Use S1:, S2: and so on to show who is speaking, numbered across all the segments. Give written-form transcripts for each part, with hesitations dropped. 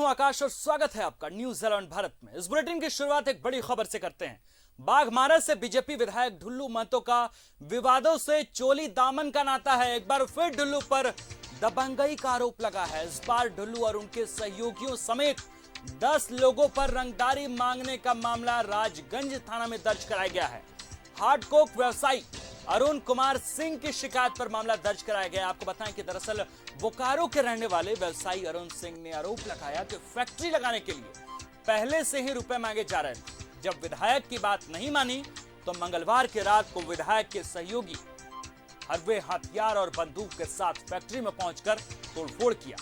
S1: आकाश और स्वागत है आपका न्यूज 11 भारत में। इस बुलेटिन की शुरुआत एक बड़ी खबर से करते हैं। बाघमारा से बीजेपी विधायक ढुल्लू महतो का विवादों से चोली दामन का नाता है। एक बार फिर ढुल्लू पर दबंगई का आरोप लगा है। इस बार ढुल्लू और उनके सहयोगियों समेत 10 लोगों पर रंगदारी मांगने का मामला राजगंज थाना में दर्ज कराया गया है। हार्डकोक व्यवसायी अरुण कुमार सिंह की शिकायत पर मामला दर्ज कराया गया। आपको बताएं कि दरअसल बोकारो के रहने वाले व्यवसायी अरुण सिंह ने आरोप लगाया कि फैक्ट्री लगाने के लिए पहले से ही रुपए मांगे जा रहे थे। जब विधायक की बात नहीं मानी तो मंगलवार की रात को विधायक के सहयोगी हरवे हथियार और बंदूक के साथ फैक्ट्री में पहुंचकर तोड़फोड़ किया।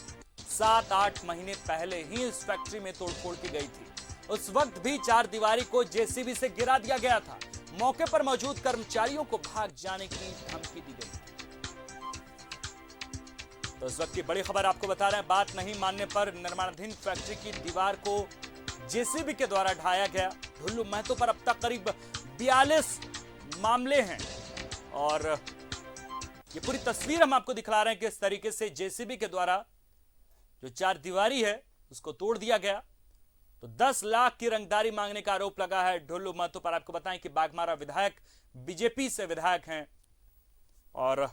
S1: 7-8 महीने पहले ही इस फैक्ट्री में तोड़फोड़ की गई थी। उस वक्त भी चार दीवारी को जेसीबी से गिरा दिया गया था। मौके पर मौजूद कर्मचारियों को भाग जाने की धमकी दी गई। तो इस वक्त की बड़ी खबर आपको बता रहे हैं। बात नहीं मानने पर निर्माणाधीन फैक्ट्री की दीवार को जेसीबी के द्वारा ढाया गया। ढुल्लू महतो पर अब तक करीब 42 मामले हैं और ये पूरी तस्वीर हम आपको दिखला रहे हैं कि इस तरीके से जेसीबी के द्वारा जो चार दीवारी है उसको तोड़ दिया गया। तो 10 लाख की रंगदारी मांगने का आरोप लगा है ढुल्लू महतो पर। आपको बताएं कि बाघमारा विधायक बीजेपी से विधायक हैं और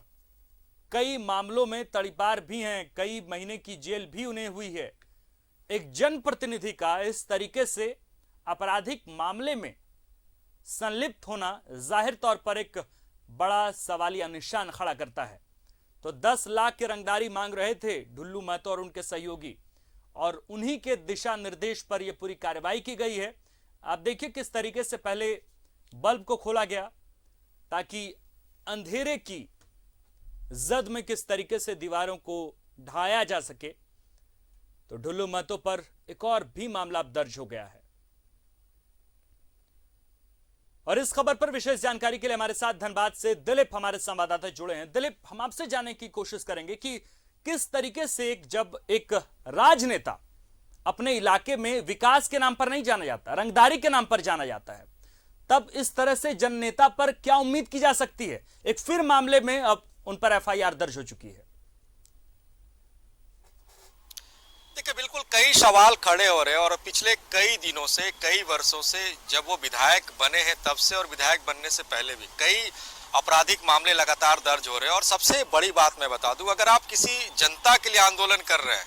S1: कई मामलों में तड़ीपार भी हैं। कई महीने की जेल भी उन्हें हुई है। एक जनप्रतिनिधि का इस तरीके से आपराधिक मामले में संलिप्त होना जाहिर तौर पर एक बड़ा सवालिया निशान खड़ा करता है। तो 10 लाख की रंगदारी मांग रहे थे ढुल्लू महतो और उनके सहयोगी और उन्हीं के दिशा निर्देश पर यह पूरी कार्रवाई की गई है। आप देखिए किस तरीके से पहले बल्ब को खोला गया ताकि अंधेरे की जद में किस तरीके से दीवारों को ढाया जा सके। तो ढुल्लू महतो पर एक और भी मामला अब दर्ज हो गया है। और इस खबर पर विशेष जानकारी के लिए हमारे साथ धनबाद से दिलीप हमारे संवाददाता जुड़े हैं। दिलीप, हम आपसे जानने की कोशिश करेंगे कि किस तरीके से जब एक राजनेता अपने इलाके में विकास के नाम पर नहीं जाना जाता, रंगदारी के नाम पर जाना जाता है, तब इस तरह से जननेता पर क्या उम्मीद की जा सकती है? एक फिर मामले में अब उन पर एफआईआर दर्ज हो चुकी है।
S2: देखिए, बिल्कुल कई सवाल खड़े हो रहे हैं और पिछले कई दिनों से, कई वर्षों से, जब वो विधायक बने हैं तब से और विधायक बनने से पहले भी कई आपराधिक मामले लगातार दर्ज हो रहे हैं। और सबसे बड़ी बात मैं बता दूं, अगर आप किसी जनता के लिए आंदोलन कर रहे हैं,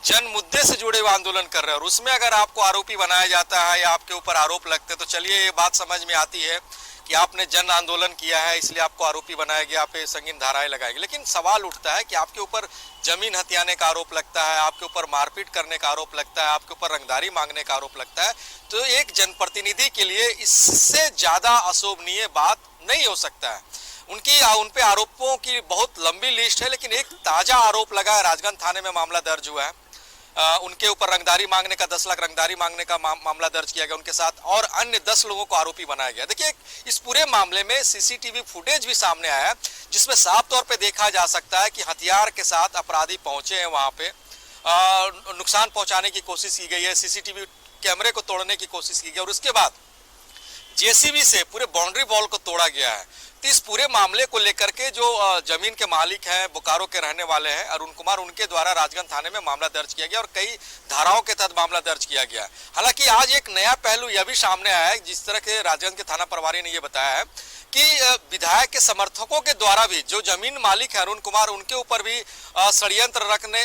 S2: जन मुद्दे से जुड़े हुए आंदोलन कर रहे हैं और उसमें अगर आपको आरोपी बनाया जाता है या आपके ऊपर आरोप लगते हैं, तो चलिए ये बात समझ में आती है कि आपने जन आंदोलन किया है इसलिए आपको आरोपी बनाया गया, आप पे संगीन धाराएं लगाएंगे। लेकिन सवाल उठता है कि आपके ऊपर जमीन हथियाने का आरोप लगता है, आपके ऊपर मारपीट करने का आरोप लगता है, आपके ऊपर रंगदारी मांगने का आरोप लगता है, तो एक जनप्रतिनिधि के लिए इससे ज्यादा अशोभनीय बात नहीं हो सकता है। उन पे आरोपों की बहुत लंबी लिस्ट है, लेकिन एक ताजा आरोप लगा है, राजगंज थाने में मामला दर्ज हुआ है। उनके ऊपर रंगदारी मांगने का 10 लाख रंगदारी मांगने का मामला दर्ज किया गया उनके साथ और अन्य 10 लोगों को आरोपी बनाया गया। देखिए, इस पूरे मामले में सीसीटीवी फुटेज भी सामने आया है जिसमें साफ तौर पे देखा जा सकता है कि हथियार के साथ अपराधी पहुंचे हैं, वहां पे नुकसान पहुंचाने की कोशिश की गई है, सीसीटीवी कैमरे को तोड़ने की कोशिश की गई और उसके बाद जेसीबी से पूरे बाउंड्री वॉल को तोड़ा गया है। तो इस पूरे मामले को लेकर के जो जमीन के मालिक हैं, बोकारो के रहने वाले हैं अरुण कुमार, उनके द्वारा राजगंज थाने में मामला दर्ज किया गया और कई धाराओं के तहत मामला दर्ज किया गया। हालांकि आज एक नया पहलू यह भी सामने आया है, जिस तरह के राजगंज के थाना प्रभारी ने यह बताया है कि विधायक के समर्थकों के द्वारा भी जो जमीन मालिक है अरुण कुमार, उनके ऊपर भी षड्यंत्र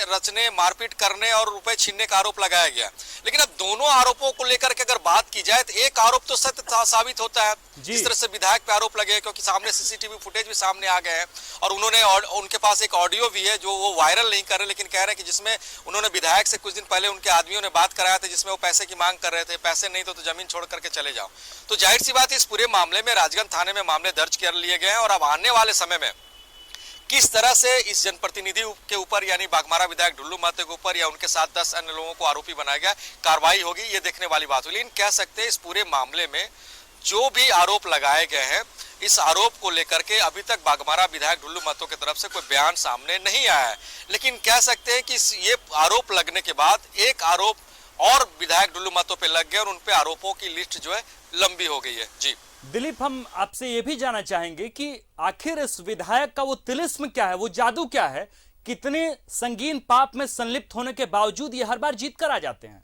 S2: रचने, मारपीट करने और रुपए छीनने का आरोप लगाया गया। लेकिन अब दोनों आरोपों को लेकर के अगर बात की जाए तो एक आरोप तो सत्य साबित होता है, जिस तरह से विधायक पे आरोप लगे, क्योंकि सामने सीसीटीवी फुटेज भी सामने आ गए हैं और उनके पास एक ऑडियो भी है जो वो वायरल नहीं कर रहे, लेकिन कह रहे हैं कि जिसमें उन्होंने विधायक से कुछ दिन पहले उनके आदमियों ने बात कराया था, जिसमें वो पैसे की मांग कर रहे थे, पैसे नहीं तो जमीन छोड़ करके चले जाओ। तो जाहिर सी बात है, इस पूरे मामले में राजगंज थाने में मामले दर्ज कर लिए गए हैं और अब आने वाले समय में किस तरह से इस जनप्रतिनिधि के ऊपर यानी बाघमारा विधायक ढुल्लू महतो के ऊपर या उनके साथ 10 अन्य लोगों को आरोपी बनाया गया, कार्रवाई होगी, ये देखने वाली बात होगी। लेकिन कह सकते हैं इस पूरे मामले में जो भी आरोप लगाए गए हैं, इस आरोप को लेकर के अभी तक बाघमारा विधायक ढुल्लू महतो की तरफ से कोई बयान सामने नहीं आया है। लेकिन कह सकते हैं कि ये आरोप लगने के बाद एक आरोप और विधायक ढुल्लू महतो पे लग गया और उन पे आरोपों की लिस्ट जो है लंबी हो गई है। जी
S1: दिलीप, हम आपसे यह भी जानना चाहेंगे कि आखिर इस विधायक का वो तिलिस्म क्या है, वो जादू क्या है कितने संगीन पाप में संलिप्त होने के बावजूद ये हर बार जीत कर आ जाते हैं।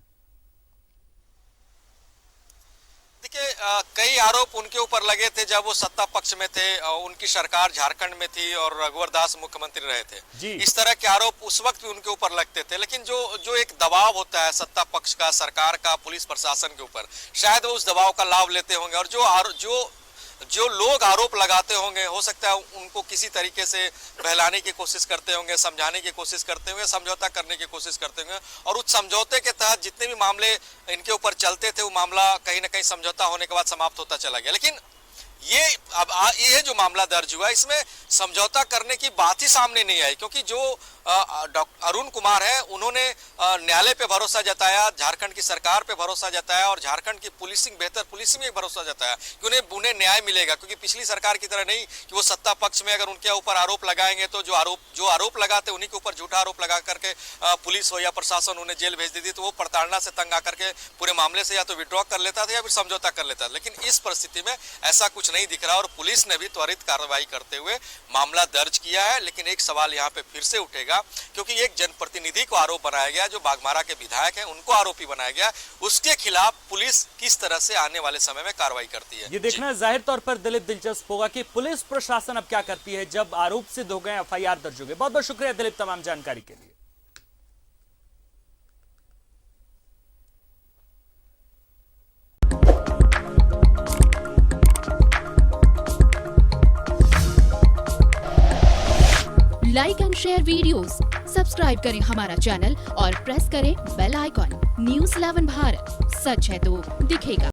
S2: देखिए, कई आरोप उनके ऊपर लगे थे जब वो सत्ता पक्ष में थे, उनकी सरकार झारखंड में थी और रघुवर दास मुख्यमंत्री रहे थे। इस तरह के आरोप उस वक्त भी उनके ऊपर लगते थे, लेकिन जो एक दबाव होता है सत्ता पक्ष का, सरकार का, पुलिस प्रशासन के ऊपर, शायद वो उस दबाव का लाभ लेते होंगे और जो लोग आरोप लगाते होंगे, हो सकता है उनको किसी तरीके से बहलाने की कोशिश करते होंगे, समझाने की कोशिश करते होंगे, समझौता करने की कोशिश करते होंगे और उस समझौते के तहत जितने भी मामले इनके ऊपर चलते थे वो मामला कहीं ना कहीं समझौता होने के बाद समाप्त होता चला गया। लेकिन ये जो मामला दर्ज हुआ, इसमें समझौता करने की बात ही सामने नहीं आई, क्योंकि जो अरुण कुमार है उन्होंने न्यायालय पे भरोसा जताया, झारखंड की सरकार पे भरोसा जताया और झारखंड की बेहतर पुलिसिंग में भरोसा जताया कि उन्हें न्याय मिलेगा। क्योंकि पिछली सरकार की तरह नहीं कि वो सत्ता पक्ष में अगर उनके ऊपर आरोप लगाएंगे तो जो आरोप लगाते उन्हीं के ऊपर झूठा आरोप लगा करके पुलिस हो या प्रशासन उन्हें जेल भेज देती, तो वो प्रताड़ना से तंग आकर के पूरे मामले से या तो विड्रॉ कर लेता था या फिर समझौता कर लेता था। लेकिन इस परिस्थिति में ऐसा कुछ नहीं दिख रहा और पुलिस ने भी त्वरित कार्रवाई करते हुए मामला दर्ज किया है। लेकिन एक सवाल यहाँ पे फिर से उठेगा, क्योंकि एक जनप्रतिनिधि को आरोप बनाया गया, जो बाघमारा के विधायक हैं उनको आरोपी बनाया गया, उसके खिलाफ पुलिस किस तरह से आने वाले समय में कार्रवाई करती है,
S1: ये देखना जाहिर तौर पर दिलीप दिलचस्प होगा कि पुलिस प्रशासन अब क्या करती है जब आरोप सिद्ध हो गए, एफआईआर दर्ज हो गई। बहुत बहुत शुक्रिया दिलीप तमाम जानकारी के लिए।
S3: Like and share videos, subscribe करें हमारा चैनल और प्रेस करें बेल आइकॉन। न्यूज़ 11 भारत, सच है तो दिखेगा।